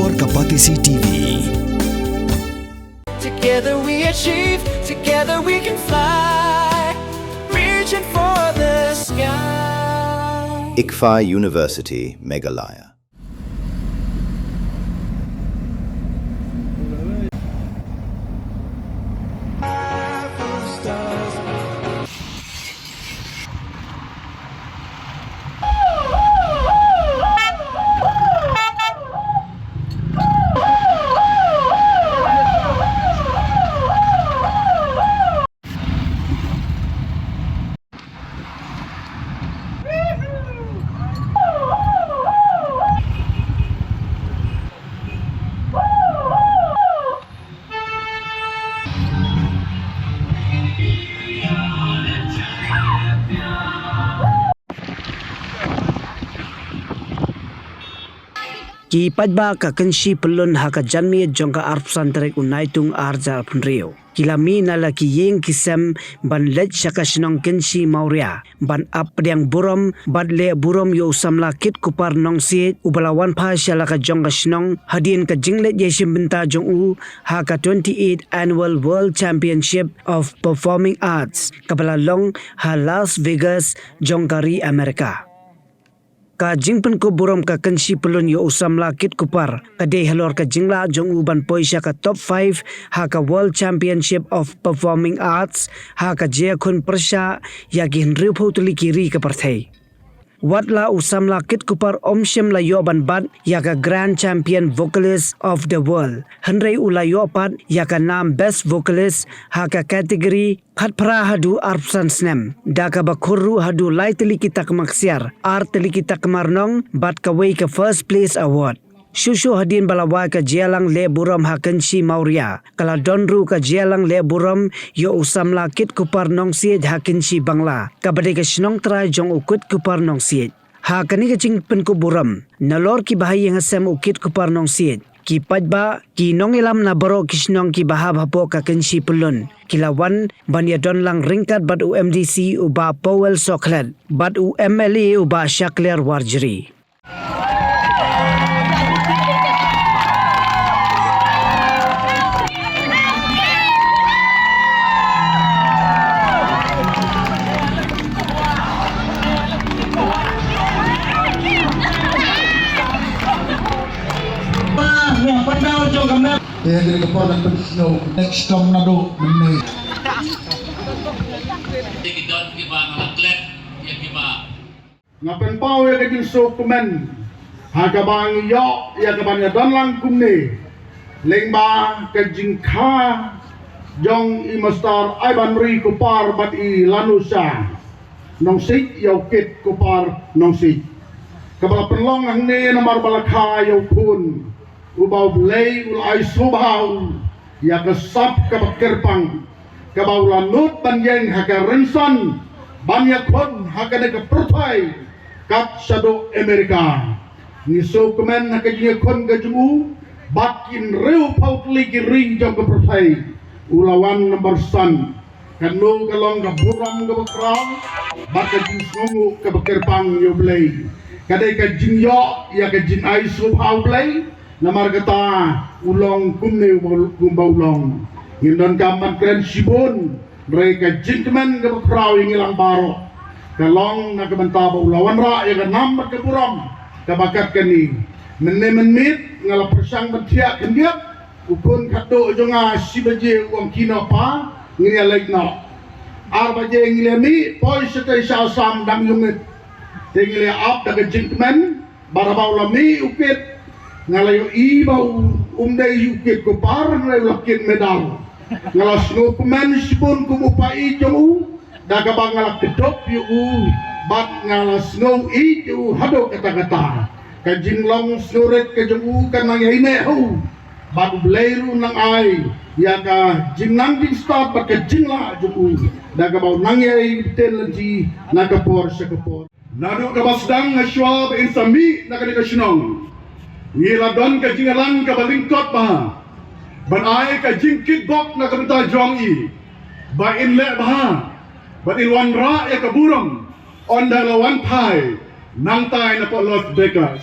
Luar Kapatisi TV. Together we achieve, together we can fly, reaching for the sky. ICFA University, Meghalaya. Ki padba ka kanshi pelun haka janmi jongka arpsan terek unaitung arja punrio. Kilami nala ki yeng kisem ban lej shaka shinong kanshi mauria. Ban apdiang burom badle burom yo samla kit kupar nong siet ubalawan pa shala ka jongka shinong hadin ka jinglet yeshim benta jong u haka 28th Annual World Championship of Performing Arts kabala long ha Las Vegas jongkari Amerika. Ka jingpen ko burom ka kanshi pelun yo usam lakit kupar kade halor ka jingla jong uban poisha ka top 5 ha ka World Championship of Performing Arts ha ka jia kun persha ya gi henriu photuli kiri ka parthai watla usam lakit kupar omshem la yo ban bat ya ka Grand Champion Vocalist of the World henrei ula yo pat ya ka nam Best Vocalist ha ka kategori Phatpra hadu arpsan snem daka bakhuru hadu lai teli kita kemaksiar ar teli kita kemarnong bat kawai ka first place award Shushu hadin balawai ka jelang le buram hakanshi mauria kala donru ka jelang le buram yo usam lakit kupar nong siet hakanshi bangla kabade ka shnong trai jong ukut kupar nong siet ha kani ka jingpen ko buram nalor ki bahai yang asam ukit kupar nong siet ki padba ki nong ilam na baro kisnong ki bahab hapo ka kanshi pulun kilawan banya don lang ringkat bad UMDC uba Powell Soklet bad UMLE uba Shakler Warjri. Kaya dari kapal dan bersnow next time na do menit. Don kiba ngalaklet ya kiba. Ngapen pau ya kajing so kumen. Hagabang yo ya kabanya don lang kumne. Lengba kajing ka jong imastar Ivan Ri kupar bat i lanusa. Nong sit yaw kit kupar nong sit. Kabala penlong ang ne namar balakha yaw pun. Ubau belai ulai sobau ya kesap kebakerpang kabau lanut banjeng haka rensan banyak kon haka ne kepertai kat sado Amerika ni so kemen haka jinga kon gajumu bakin reu pautli kiri jong kepertai ulawan nomor san kanu kalong kaburam kebekrang baka jinsngu kebakerpang yo belai kadai ka jinyo ya ka jin ai sobau belai namar kata ulong kumne kumba ulong ngindon kampan kren sibun mereka jingkemen ke bekrau yang ilang baro kalong nak bentaba ulawan ra ya kan namar ke buram kabakat kani menit ngala persang betiak kendiak ukun kado jonga sibaje uang kino pa ngini alaikna arbaje ngilemi poi setai sam dam yungit tengile ap daga jingkemen barabau lami ukit ngalayo ibau umday yukit ko par ngalayo lakit medal ngalas no pemen sipun kumupai jomu daga bang ngalak kedop yu bat ngalas no itu hado kata-kata kajing long suret kajemu kan mangyahine hu bat beleiru nang ai ya ka jingnang jing start bat kajing la jomu daga bau nangyay tenlenji nakapor sakapor nadu kabasdang ngaswab insami nakadikasynong ngila don ka jingalan ka balingkot baha ban ai ka jingkit bok na kabenta jong i ba in le baha ba in wan ra ya kaburong on da lawan pai nang tai na po Las Vegas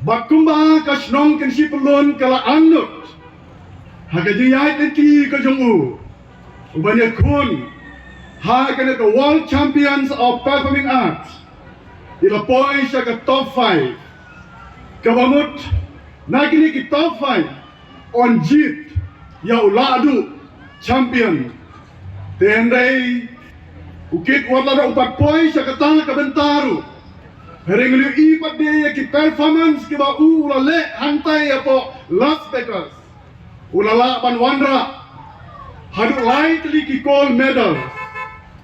Bakumba ka snong kan si pelun kala anut. Haga jiyai tenti ka jongu. Ubanya kun. Ha kana ka World Champions of Performing Arts. Ila poin siya ka top 5. Kabamut nakini ki top 5 on jit ya uladu champion. Tendai ukit wala upat poin siya ka tanga ka bentaru. Hereng liu ipat dia ki performance ki ba ula le hantai apo Las Vegas. Ulala ban wandra. Hadu lai teli ki gold medal.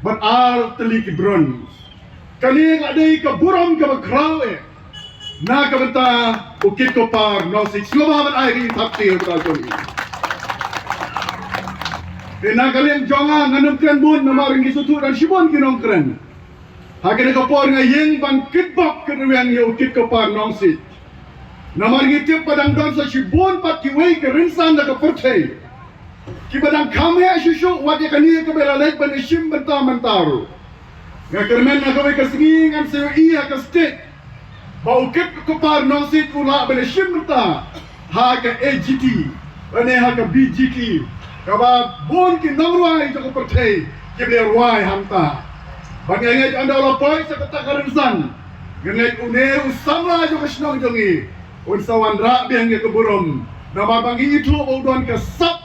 Ban al teli ki bronze. Kani ngadai ka buram ka bakrau na ka benta ukit ko par no si sloba ban ai ri thapti ka joni. Kena kalian jonga nganum kren bun namaring gisutu dan sibon kinong kren. Hakin ka por nga yeng ban kitbok kenwang yo kit ko par nong sit. Namaring itip padang don sa sibon pat kiway ka rinsan na ka pertay. Ki padang kame asusyo wat ya kaniya ka belalay ban isim benta mantaro. Nga kermen na kaway kasingingan sa iya ka state. Baukit ko par nong sit ula ban isim benta. Ha ka AGT, ane ha ka BGT. Kaba bon ki nangruay sa ka pertay. Ki belarway hamta. Bangay anda olah poin sa katakarinsan. Ganay une usamla jo kasnong jongi. Unsawan ra biang ke burom. Nama bangi itu udon ke sap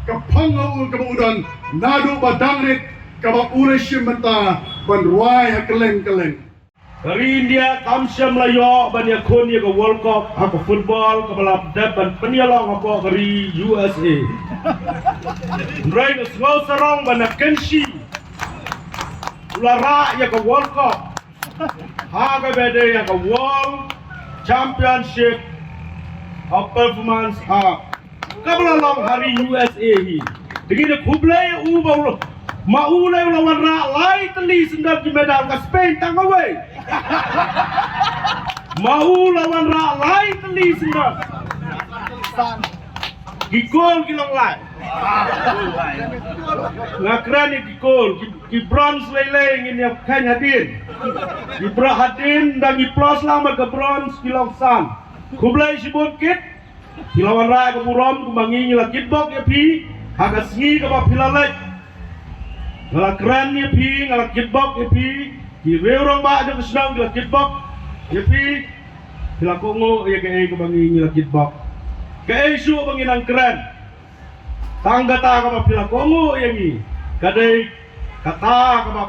ke pango ke udon nadu badangrit ke ba ureshim menta ban ruai hakeleng-keleng. Dari India kamsya Melayu banyak kon ya ke World Cup apa football ke balap ban penyalong apa dari USA. Rai ke semua sarong banyak kenshi. Ulara ya ke World Cup. Haga beda ya ke World Championship of Performance Art. Kabelalong hari USA hi. Begini kublai ubah maulai lawan ra lai teli sendal di medal ke Spain tangawai. Mau lawan ra lai teli sendal. Gigol kilong lai. Ngakran ni gigol, ki bronze lele ngin ya kan hadin. Ki bra hadin dan ki plus lama ke bronze kilong san. Kublai sibut kit. Kilawan ra ke burom kumangi ngila kitbok ya pi. Haga singi ke ba pilalek. Ngala kran ya pi, ngala kitbok ya pi. Ki reurong ba aja kesenang ngila kitbok ya pi. Kila kongo ya ke kumangi ngila kitbok. Ke isu banginang kran. Tangga ta ka pila kongo yang ni kadai kata ka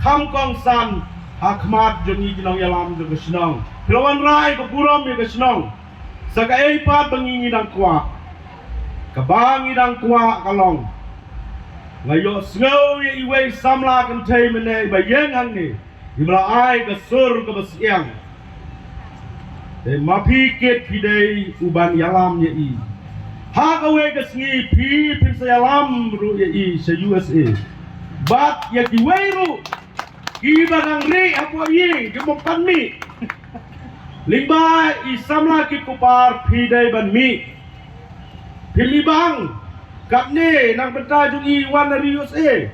kamkong san hakmat jongi kinong yalam de kesenang pilawan rai ka buram ya kesenang saka eipat bangingi dang kwa kabangi dang kwa kalong ngayo sngow ya iwe samla kan tay mene bayeng hang ni imla ai ka sur ka basiang de mapikit pidai uban yalam ya i Hakawe kasngi pi pin sa yalam ru ya i sa USA. Bat ya kiwero ki barang ri apo yi ki mokan mi. Lingba i samla ki kupar pi dai ban mi. Pilibang kapne nang benta jung i wan dari USA.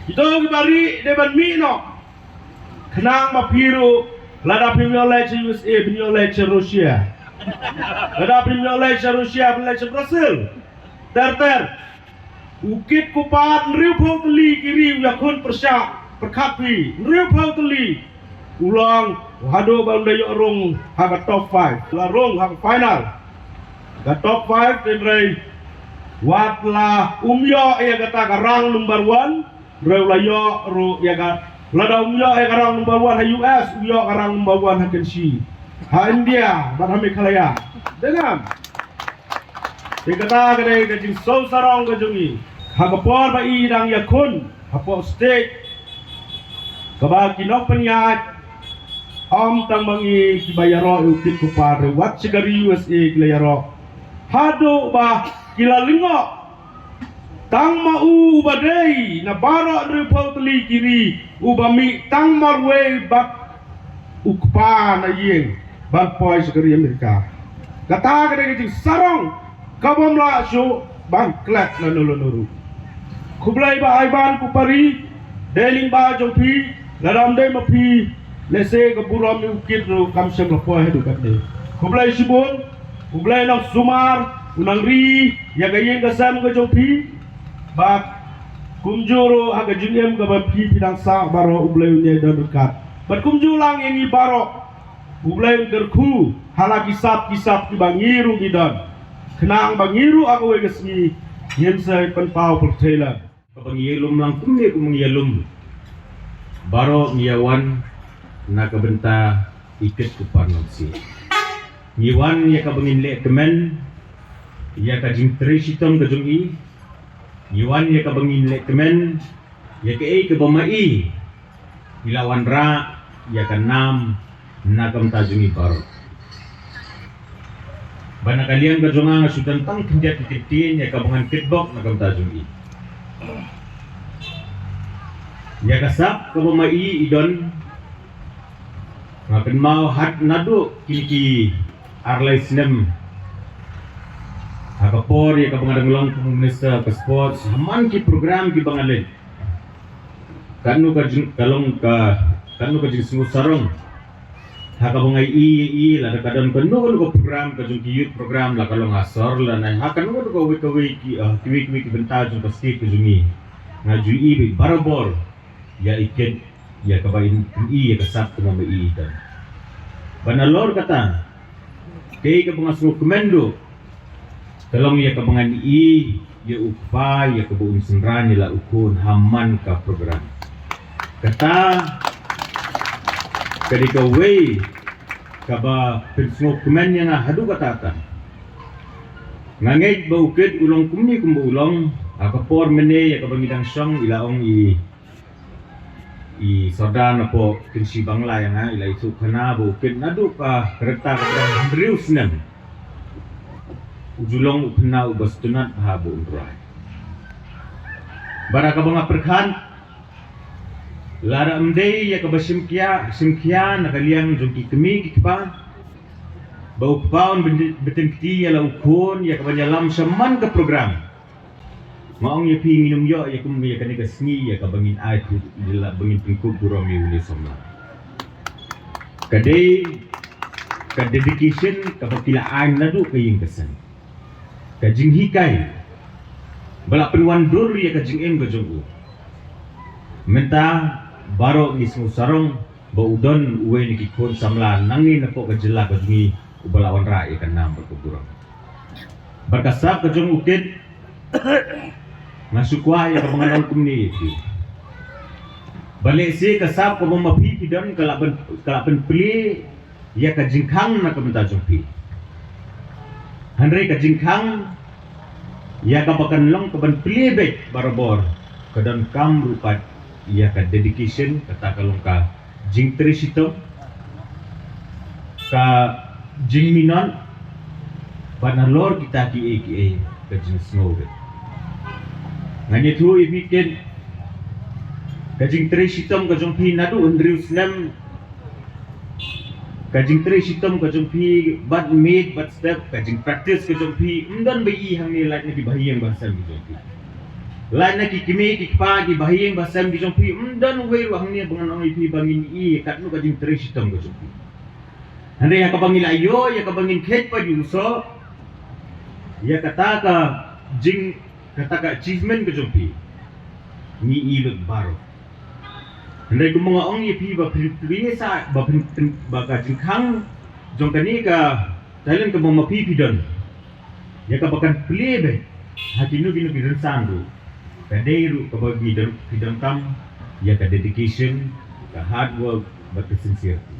Ito ki bari dai ban mi no. Kenang mapiru lada pimyolai sa USA pimyolai sa Rusia. Ada pimyolai sa Rusia pimyolai sa Brazil. Ter ukit kupat nriu pau teli kiri yakun persyak perkapi nriu pau teli ulang hado bandayo rong haga top 5 la rong haga final ga top 5 tenrai watla umyo ya kata karang number 1 reulayo ru ya ga lada umyo ya karang number 1 ha US umyo karang number 1 ha Kenshi ha India barhami kalaya dengan dikata kadai kajing so sarong kajungi hagapor ba idang yakun hapo state kaba kinok penyat tang mangi kibayaro ukit kupare wat sigari USA kilayaro hado ba kilalingo tang mau badai na baro report li kiri ubami tang marwe bak ukpa na yeng bal poi sigari Amerika kata kadai kajing sarong kabamla so bangklat na nulunuru kublai ba aiban kupari deling ba jongpi ladam dai mapi Lese ke buram ukit ro kam sem lepoh tu kat dia. Kublai sibun, kublai nak sumar, unang ri, ya gayeng ke sam ke jopi, bak kumjuro aga jingem ke bapi pidang sa baro ublai unya dan dekat. Bat kumjulang ini baro ublai gerku hala kisap-kisap di bangiru gidan. Kenang bangiru aku gesmi yen sai penpau pertelan. Kapangiyelum lang kumni kumangiyelum. Baro ngiyawan nakabenta ikat ke parnoksi. Ngiwan ya kabangin le kemen ya kajing trisitong kajungi. Ngiwan ya kabangin le kemen ya ke bamai. Ilawan ra ya kanam nakam tajungi baro. Bana kalian kajunga sudan tang kinjat titin ya kabangan kitbok nakam tajungi. Ya kasap kabamai idon ngaken mau hat nadu kini arlai sinem hakapor ya kabangan ngulang komunista ke sport haman ki program ki bangalen kanu kajing kalong ka kanu kajing sungu sarong hakabangai i la kadon kanu ko program kajing ki youth program la kalong asor la nai hakan ko we ki bentar jung pasti kajungi ngaju i barabor ya iken ya kabain i ya kasap ko mama i dan banalor kata kay kabangasmo komendo kalong ya kabangan i ya upa ya kabuun senran nila ukun haman ka program kata kadika way kaba pensmo komen yang hadu katakan ngangit ba ukit ulong kumni kumbu ulong akapor mene ya kabangidang song ilaong i soda na po kinsi bangla yang ila itu kana bukit nadu ka kereta kadang rius nem ujulong upna ubastunat habu undrai baraka banga perkan lara amdei ya kabasimkia na kaliang jungki kemi kikpa bau paun betin kiti ya la ukun ya kabanyalam saman ke program maong ya pi minum yo ya kum ya kanika sni ya kabangin ai tu dila bangin pingku buromi uni somla kadai ka dedication ka pakilaan nadu kaying kesan kajing hikai bala penwan dur ya kajing em gajungu menta baro ni sarong ba udon uwe ni kikon samla nangi na po kajela kajungi ubalawan ra ya kanam berkuburang berkasap kajung ukit ngasukwa ya kabangan kumni itu balik si kasap ko mapi pidon kalaban pli ya kajingkang na kabenta jumpi Henry kajingkang ya kabakan long kaban pli bet barabor kadan kam rupat ya ka dedication kata kalong ka jing trisito ka jing minon banalor kita ki ka jing snowbet ngani tu ibikin kajing tre sitom kajong pi nadu undrius nem kajing tre sitom kajong pi bat made bat step kajing practice kajong pi undan bai hang ni like naki bahiyang bahasa kajong pi like naki kimi kikpa ki bahiyang bahasa kajong pi undan we hang ni bangan ong pi bangin i katnu kajing tre sitom kajong pi hande ya kabangil ayo ya kabangin khet pa yuso ya kata ka jing kata achievement ke jompi ni ilog baro ndai ko mga ong ipi ba priesa ba ka jingkang jong kani ka talent ka mo mapipi don ya ka bakan plebe hatinu ginu gidan sandu kadairu ka ba gidan tam ya ka dedication ka hard work ba ka sincerity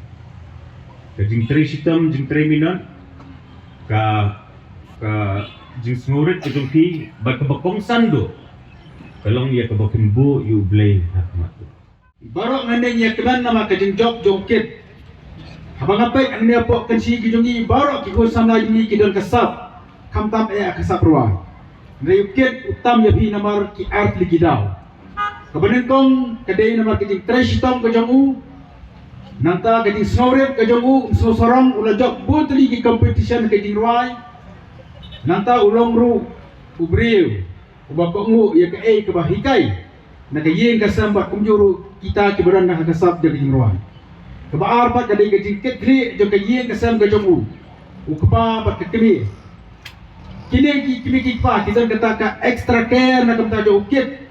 ka jing tre sitam jing tre minon ka jing smurit ke jumpi bakabakong sando kalong ya kabakin bu you blame hakmat Baro ngandeng ya keman nama kajing job jongkit habang apay ang niya po kansi gijungi baro kiko samla yungi kidon kasap kamtam kasap ruang rayukit utam ya bi namar ki art ligidaw kabanin kong kaday namar kajing trash tom kajongu nanta kajing snoret kajongu sosorong ula job butli ki competition kajing ruang nanta ulong ru ubriu ubakongu ya ka kabahikai nakayeng kasamba kumjuru kita kibaran na kasap jadi ruang kebaar pat kadai kejing kekri jo kejing kesam ke jomu ukpa pat kekri kini kimi kipa kita kata ka extra care na kamta jo ukit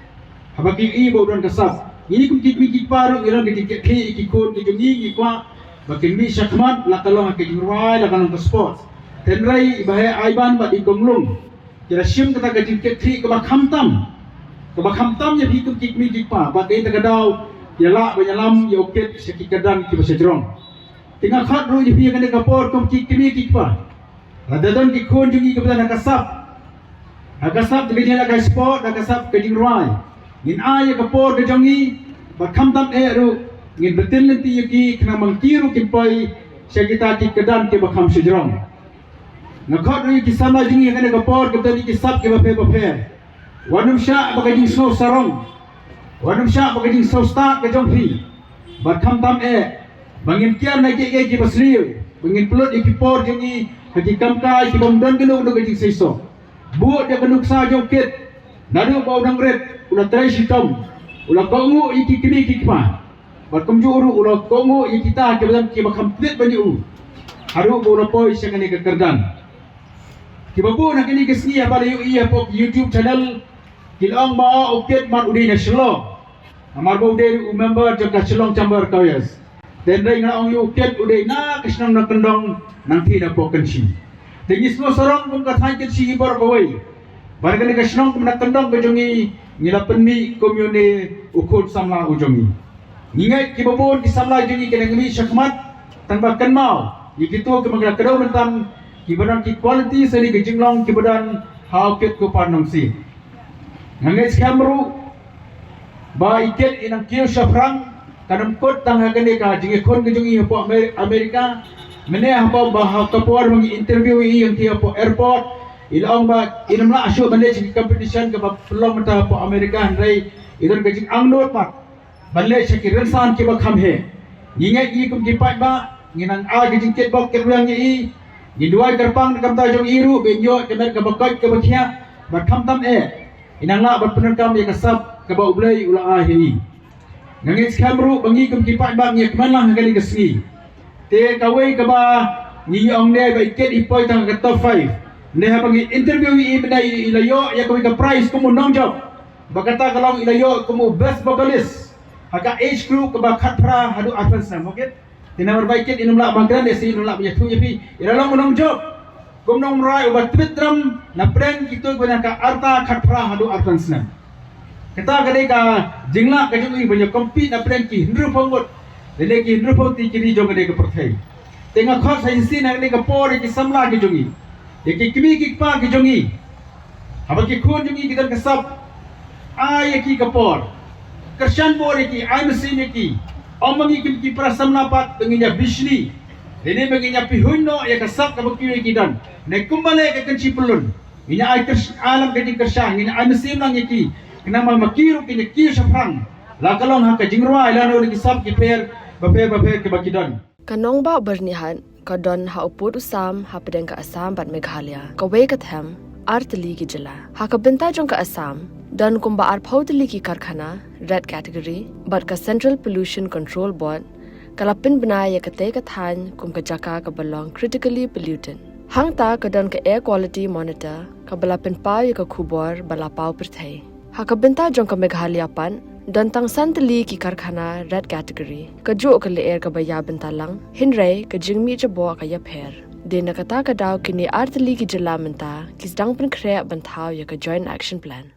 habaki I bo don kasap ini kimi kipa ro iran kejing kekri ikikon ke jongi ikwa bakin mi syakmat la kalong ke jurwai la kalong ke sports tenrai bahaya aiban bat ikonglung kira sim kata kejing kekri ke bakhamtam nya hikum kimi kipa bakai takadau yala banyalam ya ukit sekikadan ki basajrong tinggal khat ru je pi kan kapor kom ki kimi kipa radadon ki khon jungi ke bana kasap de gejala ka sport da kasap ke jingrai ngin ay kapor ke jongi bakham tam ru ngin betul nanti yuki kena mangkiru ki pai sekita ki kedan ke bakham sajrong ngakhat ru ki sama jungi kan kapor ke tadi ki sap ke bape wanum sya bagai jing snow sarong wanum syak bagajing sausta ke jongpi bakham tam bangin kian na ke ki basliu bangin pelut ikipor jengi haki kamka ki bomdan genu do gajing seiso buat dia genuk sa jongkit nadu bau dangret ula trai sitom ula kongu iki kini kikma bakum juru ula kongu ikita ke badan ki bakham plit banyu haru bo ula poi sangani ke kerdan ki babu nak ini kesni apa yu iya pok YouTube channel kilong ba ukit mar udi nasional amar bo de member jaga Shillong Chamber Kayas dan ring na ong ukit udi na kisnang na kendong nang ti na po kansi tingis mo sorong kung kathai kansi ibor bawai bargani kisnang kum na kendong kejongi ngila penmi komune ukut samla ujongi ngingai ki babon ki samla jongi kenangmi syakmat tanpa kenmau ikitu ke magla kedau mentam ki badan ki quality seri ke jinglong ki badan haukit ko panong si ngangai skamru ba iket inang kiyo syafrang kanam kot tang hagane ka jingi kon ke jungi po Amerika mene hamba ba kapor mangi interview I yang tiap po airport ilong ba inamla asyo bale chi competition ka ba pelong mata po Amerika handai idon ke jing angnot pat bale chi rensan ki ba khamhe ngingai I kum ki pat ba nginang a ke jing ket bok ke ruang I ngiduai kerpang kam ta jong iru benyo ke mer ka ba kot ke ba khia ba kham tam inang la ba penerkam ya kasap ke bau belai ulah ahi ngangit kamru bangi kum kipat ba ngi kemalang kali kesni te kawai ke ba ngi ong ne ba iket ipoi tang ke top 5 ne ha bangi interview I benda ilayo ya kami ke prize kumu nong job ba kata kalau ilayo kumu best vocalist haka age group ke ba khatpra hadu advance na moket tina berbaiket inum la bangran de si inum la punya tu pi ilalong nong job kum nong rai ubat twitram na prank kitu banyak ka arta khatpra hadu advance na kita kadai ka jingla ka jungi banyak compete na prank ki hindru pongot lele ki hindru pon ti kiri jong kadai ka perthai tenga khot sainsi na kadai ka por ki samla ki jungi ye ki kimi ki pa ki jungi haba ki khon jungi kidan ka sab ay ki ka por kershan por ki ay mesin ki omangi ki pra samla pat tenginya bishni lele menginya pihunno ya ka sab ka bakki ki dan ne kumbale ka kanchi pulun ina ay alam ka kershan ina ay mesin lang ki kenapa makiru kini kiyo syafrang la kalong ha ka jingrwa ilano ni kisab ki per bape ke bakidan kanong ba bernihan kadon ha uput usam ha pedeng ka Assam bat Meghalaya ka we ka them artli ki jala ha ka benta jong ka Assam dan kumba ar phautli ki karkhana red category bat ka Central Pollution Control Board kalapin banaya ka te ka than kum ka jaka ka belong critically pollutant hangta kadon ka air quality monitor ka balapin pa ya ka khubor balapau perthai hakabenta jong ka Meghalaya pan dantang santali ki karkhana red category ka jo ka le air ka baya bentalang hinrai ka jingmi jabo ka ya pher de nakata ka daw kini artli ki jala menta kisdang pen khre banthau ya ka joint action plan